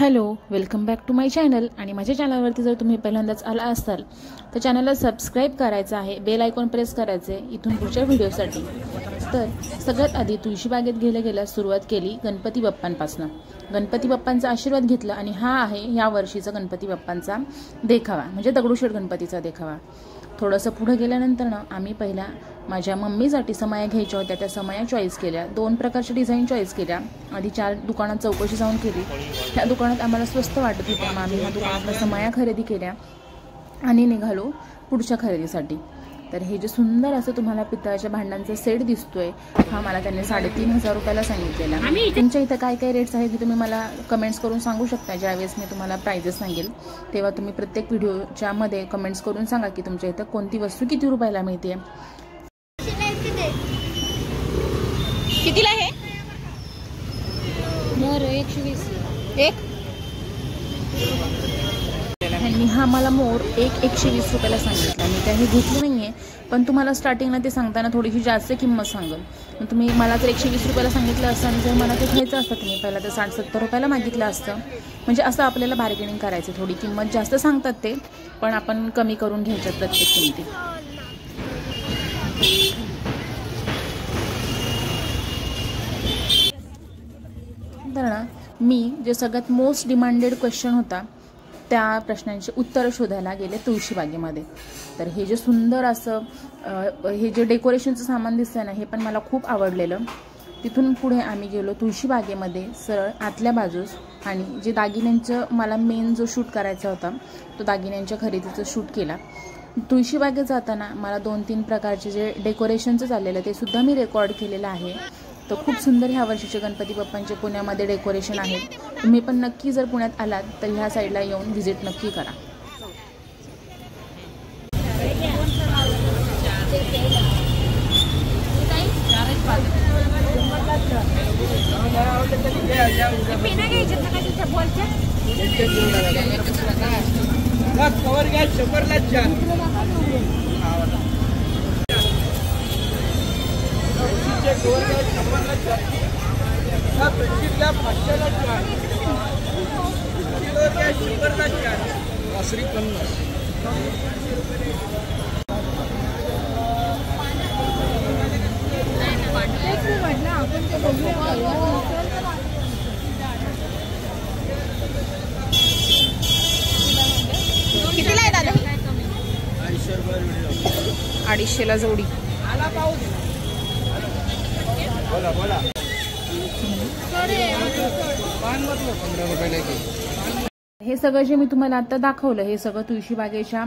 Hello, welcome back to my channel. आणि माझ्या चॅनलवरती जर तुम्ही पहिल्यांदाच आला असाल तर चॅनलला सबस्क्राईब करायचं आहे, बेल आयकॉन प्रेस करायचे इथून पुढच्या व्हिडिओसाठी। तर सगळ्यात आधी तुळशीबागेत गेल्या सुरुवात केली गणपती बाप्पांपासून। गणपती बाप्पांचा आशीर्वाद घेतला आणि हा आहे या वर्षीचा गणपती बाप्पांचा देखावा, म्हणजे दगडूशेठ गणपतीचा देखावा। थोडंसं पुढे गेल्यानंतर आम्ही पहिला माझ्या मम्मीसाठी समया घ्यायच्या होत्या, त्या समया चॉईस केल्या। 2 प्रकारच्या डिझाईन चॉईस केल्या। आधी 4 दुकानात चौकशी जाऊन केली, त्या दुकानात आम्हाला स्वस्त वाटत होतं, मग आम्ही ह्या दुकानातल्या समया खरेदी केल्या आणि निघालो पुढच्या खरेदीसाठी। तर हे जे सुंदर असं तुम्हाला पितळाच्या भांड्यांचा सेट दिसतोय, हा मला त्यांनी 3,500 रुपयाला सांगितलेला। तुमच्या इथं काय काय रेट्स आहेत हे तुम्ही मला कमेंट्स करून सांगू शकता। ज्यावेळेस मी तुम्हाला प्राइजेस सांगेल तेव्हा तुम्ही प्रत्येक व्हिडिओच्या मध्ये कमेंट्स करून सांगा की तुमच्या इथं कोणती वस्तू किती रुपयाला मिळते। कितीला आहे? 120 एक। आणि हा मला मोर 120 रुपयाला सांगितला। मी काही घेतलं नाहीये, पण तुम्हाला स्टार्टिंगला ते सांगताना थोडीशी जास्त किंमत सांगेल। तुम्ही मला जर 120 रुपयाला सांगितलं असतं आणि जर मला ते घ्यायचं असतं तर मी पहिला तर 60-70 रुपयाला मागितलं असतं। म्हणजे असं आपल्याला बार्गेनिंग करायचं, थोडी किंमत जास्त सांगतात ते, पण आपण कमी करून घ्यायच्यात प्रत्येक किमती। तर मी जे सगळ्यात मोस्ट डिमांडेड क्वेश्चन होता त्या प्रश्नांची उत्तर शोधायला गेले तुळशीबागेमध्ये। तर हे जे सुंदर असं हे जे डेकोरेशनचं सामान दिसतंय ना, हे पण मला खूप आवडलेलं। तिथून पुढे आम्ही गेलो तुळशीबागेमध्ये सरळ आतल्या बाजूस, आणि जे दागिन्यांचं मला मेन जो शूट करायचा होता तो दागिन्यांच्या खरेदीचं शूट केला। तुळशीबागेत जाताना मला 2-3 प्रकारचे जे डेकोरेशनचं चाललेलं ते सुद्धा मी रेकॉर्ड केलेलं आहे। तर खूप सुंदर ह्या वर्षीचे गणपती बाप्पांचे पुण्यामध्ये डेकोरेशन आहे। तुम्ही पण नक्की जर पुण्यात आलात तर ह्या साईडला येऊन व्हिजिट नक्की करा। कितीला आहे दादा? 250ला जोडी। हे सगळं जे मी तुम्हाला आता दाखवलं हे सगळं तुळशीबागेच्या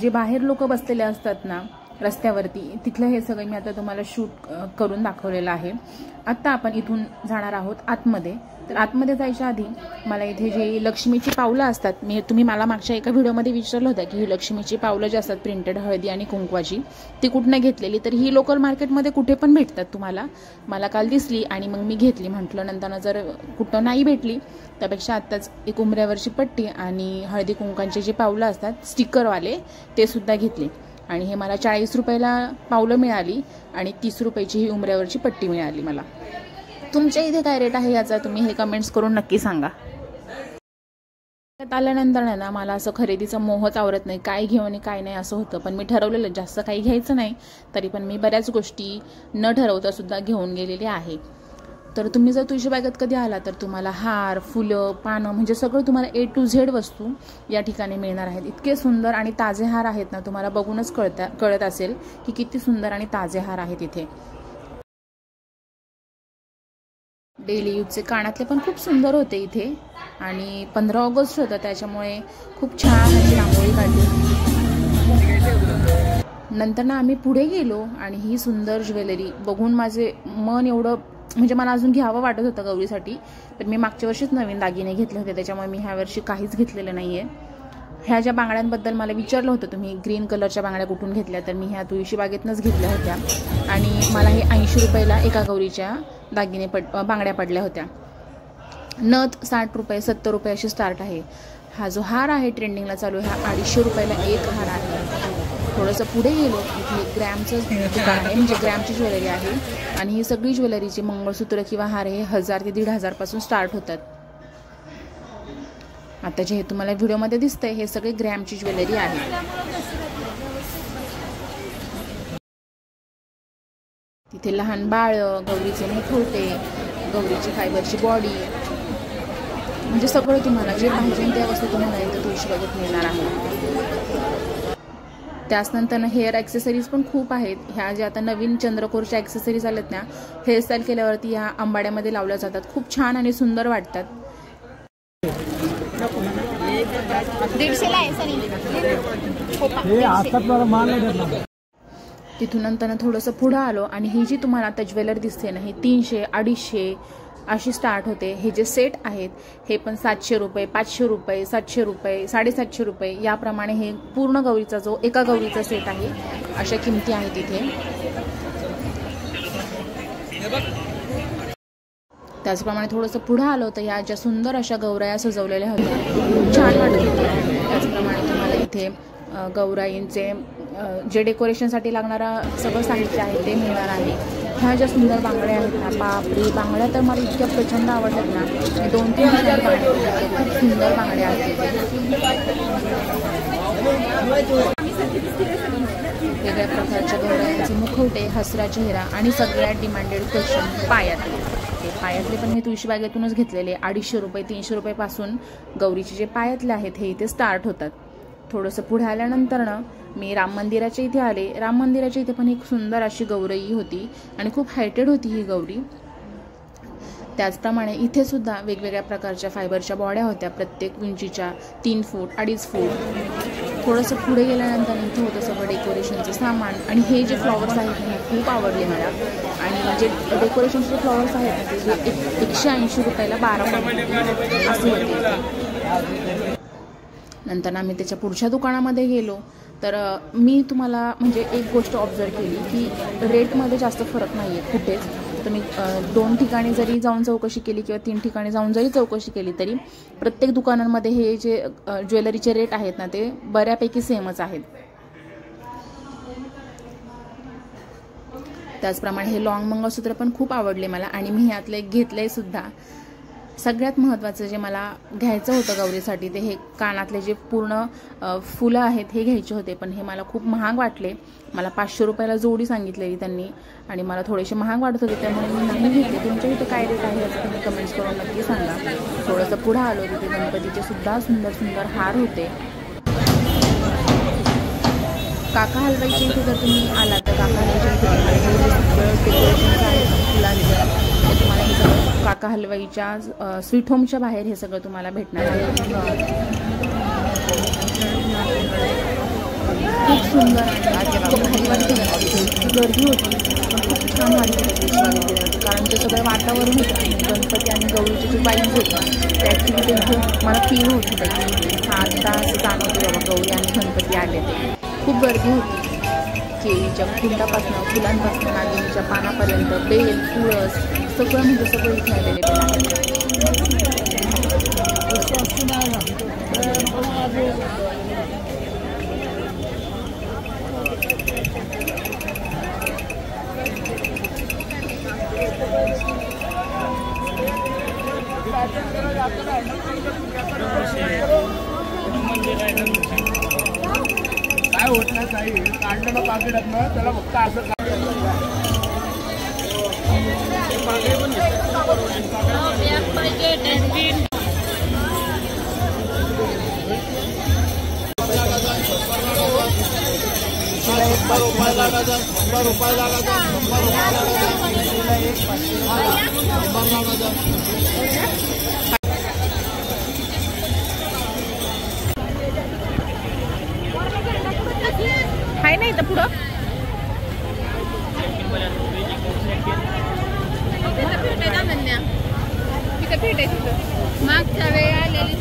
जे बाहेर लोक बसलेले असतात ना रस्त्यावरती, तिथलं हे सगळं मी आता तुम्हाला शूट करून दाखवलेलं आहे। आता आपण इथून जाणार आहोत आतमध्ये। तर आतमध्ये जायच्या आधी मला इथे जे लक्ष्मीची पावलं असतात, तुम्ही मला मागच्या एका व्हिडिओमध्ये विचारलं होतं की ही लक्ष्मीची पावलं जी असतात प्रिंटेड हळदी आणि कुंकवाची, ती कुठनं घेतलेली, तर ही लोकल मार्केटमध्ये कुठे पण भेटतात तुम्हाला। मला काल दिसली आणि मग मी घेतली। म्हटलं नंतर जर कुठं नाही भेटली त्यापेक्षा आत्ताच एक उंबऱ्यावरची पट्टी आणि हळदी कुंकांचे जे पावलं असतात स्टिकरवाले ते सुद्धा घेतले। आणि हे मला 40 रुपयाला पावलं मिळाली आणि 30 रुपयाची ही उंबऱ्यावरची पट्टी मिळाली मला। तुमच्या इथे काय रेट आहे याचा तुम्ही हे कमेंट्स करून नक्की सांगा। आल्यानंतर ना मला असं खरेदीचा मोहच आवरत नाही, काय घेऊ आणि काय नाही असं होतं। पण मी ठरवलेलं जास्त काही घ्यायचं नाही, तरी पण मी बऱ्याच गोष्टी न ठरवता सुद्धा घेऊन गेलेले आहे। तर तुम्ही जर तुळशीबागेत कधी आला तर तुम्हाला हार, फुलं, पानं म्हणजे सगळं तुम्हाला A to Z वस्तू या ठिकाणी मिळणार आहेत। इतके सुंदर आणि ताजे हार आहेत ना, तुम्हाला बघूनच कळत असेल की किती सुंदर आणि ताजे हार आहेत इथे। डेली यूजचे कानातले पण खूप सुंदर होते इथे, आणि 15 ऑगस्ट होतं त्याच्यामुळे खूप छान अशी रांगोळी काढली। नंतर ना आम्ही पुढे गेलो आणि ही सुंदर ज्वेलरी बघून माझे मन एवढं म्हणजे मला अजून घ्यावं वाटत होतं गौरीसाठी। तर मी मागच्या वर्षीच नवीन दागिने घेतले होते, त्याच्यामुळे मी ह्या वर्षी काहीच घेतलेलं नाहीये। ह्या ज्या बांगड्यांबद्दल मला विचारलं होतं तुम्ही ग्रीन कलरच्या बांगड्या कुठून घेतल्या, तर मी ह्या तुळशीबागेतनंच घेतल्या होत्या। आणि मला हे 80 रुपयाला एका गौरीच्या बांगड्या पडल्या होत्या। नथ 60 रुपये 70 रुपये अशी स्टार्ट आहे। हा जो हार आहे ट्रेंडिंगला चालू आहे, हा 250 रुपयाला एक हार आहे। थोडंसं पुढे गेलो इथे ग्रॅमचं दुकान आहे, म्हणजे ग्रॅमची ज्वेलरी आहे। आणि ही सगळी ज्वेलरीची मंगळसूत्र किंवा हार हे 1000 ते 1500 पासून स्टार्ट होतात। आता जे हे तुम्हाला व्हिडिओमध्ये दिसतंय हे सगळे ग्रॅमची ज्वेलरी आहे। तिथे लहान बाळ, गौरीचे मुखवटे, गौरीची फायबरची बॉडी, म्हणजे सगळं तुम्हाला जे पाहिजे त्या वस्तू तुम्हाला इथे तुळशीबागेत मिळणार आहे। त्याचनंतर हेअर ॲक्सेसरीज पण खूप आहेत। ह्या ज्या आता नवीन चंद्रकोरच्या ॲक्सेसरीज आल्यात ना, हेअरस्टाईल केल्यावरती ह्या आंबाड्यामध्ये लावल्या जातात, खूप छान आणि सुंदर वाटतात। 150ला आहे सनी। तिथून नंतर थोडंसं पुढं आलो आणि ही जी तुम्हाला आता ज्वेलरी दिसते ना, ही 300, 250 अशी स्टार्ट होते। हे जे सेट आहेत हे पण 700 रुपये, 500 रुपये, 700 रुपये, 750 रुपये याप्रमाणे हे पूर्ण गौरीचा जो एका गौरीचा सेट आहे अशा किमती आहेत इथे। त्याचप्रमाणे थोडंसं पुढं आलो तर या ज्या सुंदर अशा गौराया सजवलेल्या होत्या, खूप छान वाटत होत्या। त्याचप्रमाणे तुम्हाला इथे गौराईंचे जे डेकोरेशनसाठी लागणारा सगळं साहित्य आहे ते मिळणार आहे। ह्या ज्या सुंदर बांगड्या आहेत ना, बापरे बांगड्या तर मला इतक्या प्रचंड आवडतात ना, 2-3 खूप सुंदर बांगड्या आहेत। वेगळ्या प्रकारच्या गौरायांचे मुखवटे, हसरा चेहरा आणि सगळ्यात डिमांडेड क्वेश्चन पायातले। पायातले पण हे तुळशीबागेतूनच घेतलेले 250 रुपये, 300 रुपयापासून गौरीचे जे पायातले आहेत हे इथे स्टार्ट होतात। थोडंसं पुढे आल्यानंतर ना मी राम मंदिराच्या इथे आले। राम मंदिराच्या इथे पण एक सुंदर अशी गौराई होती आणि खूप हायटेड होती ही गौरी। त्याचप्रमाणे इथे सुद्धा वेगवेगळ्या प्रकारच्या फायबरच्या बॉड्या होत्या, प्रत्येक उंचीच्या 3 फूट 2.5 फूट। थोडंसं पुढे गेल्यानंतर इथे होतं सगळं डेकोरेशनचं सामान आणि हे जे फ्लॉवर्स आहेत हे खूप आवडले मला। आणि जे डेकोरेशनचे फ्लॉवर्स आहेत ते 180 रुपयाला 12 असे होते। नंतर आम्ही त्याच्या पुढच्या दुकानामध्ये गेलो तर मी तुम्हाला म्हणजे एक गोष्ट ऑब्झर्व केली की रेटमध्ये जास्त फरक नाही आहे कुठेच। तुम्ही 2 ठिकाणी जरी जाऊन चौकशी केली किंवा 3 ठिकाणी जाऊन जरी चौकशी केली तरी प्रत्येक दुकानांमध्ये हे जे ज्वेलरीचे रेट आहेत ना ते बऱ्यापैकी सेमच आहेत। त्याचप्रमाणे हे लॉंग मंगळसूत्र पण खूप आवडले मला आणि मी ह्यातलं एक घेतलंय सुद्धा। सगळ्यात महत्त्वाचं जे मला घ्यायचं होतं गौरीसाठी ते हे कानातले जे पूर्ण फुलं आहेत हे घ्यायचे होते, पण हे मला खूप महाग वाटले। मला 500 रुपयाला जोडी सांगितलेली त्यांनी आणि मला थोडेसे महाग वाटत होते, त्यामुळे मी नाही घेतले। तुमच्या इथे काय रेट आहे याचं तुम्ही कमेंट्स करून नक्की सांगा। थोडंसं पुढं आलो तिथे गणपतीचे सुद्धा सुंदर सुंदर हार होते। काका हलवाईच्या इथे जर तुम्ही आला तर काका हलवाईच्या इथे डेकोरेशनचं आहे फुलांचं ते तुम्हाला हे सगळं काका हलवाईच्या स्वीट होमच्या बाहेर हे सगळं तुम्हाला भेटणार आहे। खूप सुंदर गर्दी होती, खूप छान वाटते कारण ते सगळं वातावरण होतं। गणपती आणि गौरीचे जे वाईब्स होतं ते ॲक्च्युली ते मला फील होत होतं की हा आता असं जाणवतं बाबा गौरी आणि गणपती आले। ते खूप गर्दी होती, केळीच्या फुलांपासून फुलांपासून नागिनीच्या पानापर्यंत बेल तुळस सगळं म्हणजे सगळं इथे अवेलेबल आहे। काय होत नाही काही काढलं पाकिट त्याला फक्त असं हाय नाही तर पुढं मागच्या वेळ आलेली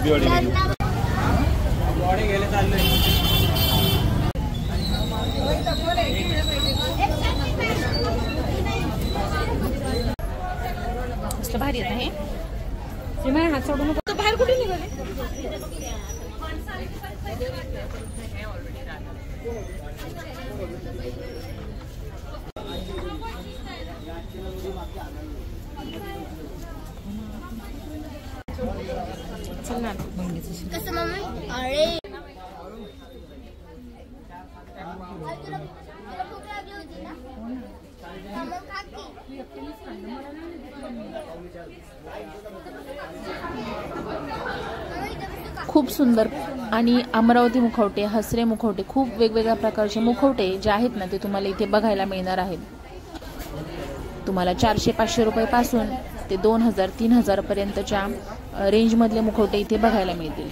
डुब्बीवाडी गेले चालले. मस्त भारी येत आहे. हात सोडू नको. बाहेर कुठे निघाले? चल ना कसं मम्मी? अरे खूप सुंदर आणि अमरावती मुखवटे, हसरे मुखवटे, खूप वेगवेगळ्या प्रकारचे मुखवटे जे आहेत ना ते तुम्हाला इथे बघायला मिळणार आहेत. तुम्हाला 400-500 रुपयापासून ते 2000-3000 पर्यंतच्या रेंजमधले मुखवटे इथे बघायला मिळतील.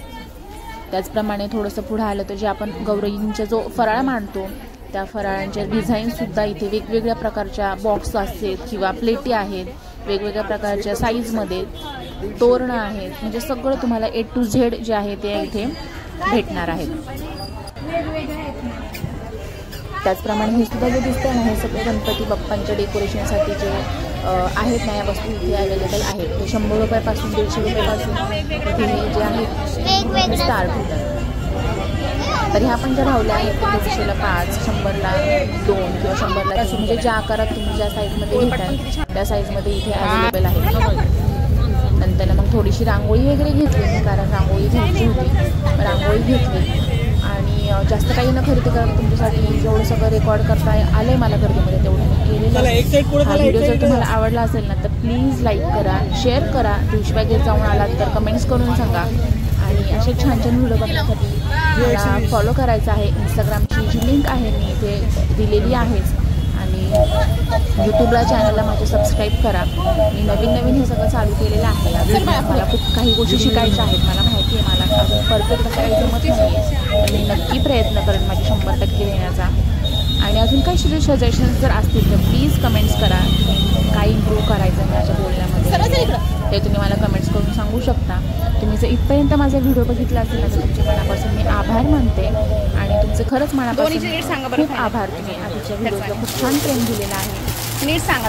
त्याचप्रमाणे थोडंसं पुढे आलं तर जे आपण गौरींचा जो फराळ मांडतो त्या फराळांच्या डिझाईनसुद्धा इथे वेगवेगळ्या प्रकारच्या बॉक्स असतील किंवा प्लेटी आहेत, वेगवेगळ्या प्रकारच्या साईजमध्ये तोरणं आहेत. म्हणजे सगळं तुम्हाला A to Z जे आहे ते इथे भेटणार आहेत. त्याचप्रमाणे हे सुद्धा जे दिसतं ना हे सगळे गणपती बाप्पांच्या डेकोरेशनसाठी जे आहेत ना या वस्तू इथे अवेलेबल आहेत. ते 100 रुपयापासून 150 रुपयापासून इथे हे जे आहेत स्टार्ट होतात. तर ह्या पण ज्या रावल्या आहेत 150ला 5, 100ला 2 किंवा 100ला 3 म्हणजे ज्या आकारात तुम्ही ज्या साईजमध्ये घेताय त्या साईजमध्ये इथे अवेलेबल आहे. नंतर मग थोडीशी रांगोळी वगैरे घेतली कारण रांगोळी घ्यायची होती. रांगोळी घेतली आणि जास्त काही न खरेदी करता तुमच्यासाठी जेवढं सगळं रेकॉर्ड करता आलंय मला खरेदीमध्ये तेवढं मी केलेलं आहे. हा व्हिडिओ जर तुम्हाला आवडला असेल ना तर प्लीज लाईक करा, शेअर करा. तुळशीबागेत जाऊन आलात तर कमेंट्स करून सांगा. आणि असे छान छान व्हिडिओ बघण्यासाठी मला फॉलो करायचं आहे. इंस्टाग्रामची जी लिंक आहे मी इथे दिलेली आहेच. आणि यूट्यूबला चॅनलला माझे सबस्क्राईब करा. मी नवीन हे सगळं चालू केलेलं आहे. अजून मला खूप काही गोष्टी शिकायच्या आहेत. मला माहिती आहे मला अजून परफेक्ट असं काही जमत नाही आहे. तर मी नक्की प्रयत्न करेन माझी 100% देण्याचा. आणि अजून काही सजेशन्स जर असतील तर प्लीज कमेंट्स करा. काय इम्प्रूव्ह करायचं माझ्या बोलण्यामध्ये ते तुम्ही मला कमेंट्स करून सांगू शकता. तुम्ही जर इथपर्यंत माझा व्हिडिओ बघितला असेल तर तुमच्या मनापासून मी आभार मानते. आणि तुमचे खरंच मनापासून खूप आभार. तुम्ही आधीच्या व्हिडिओला खूप छान प्रेम दिलेला आहे. नीट सांगा.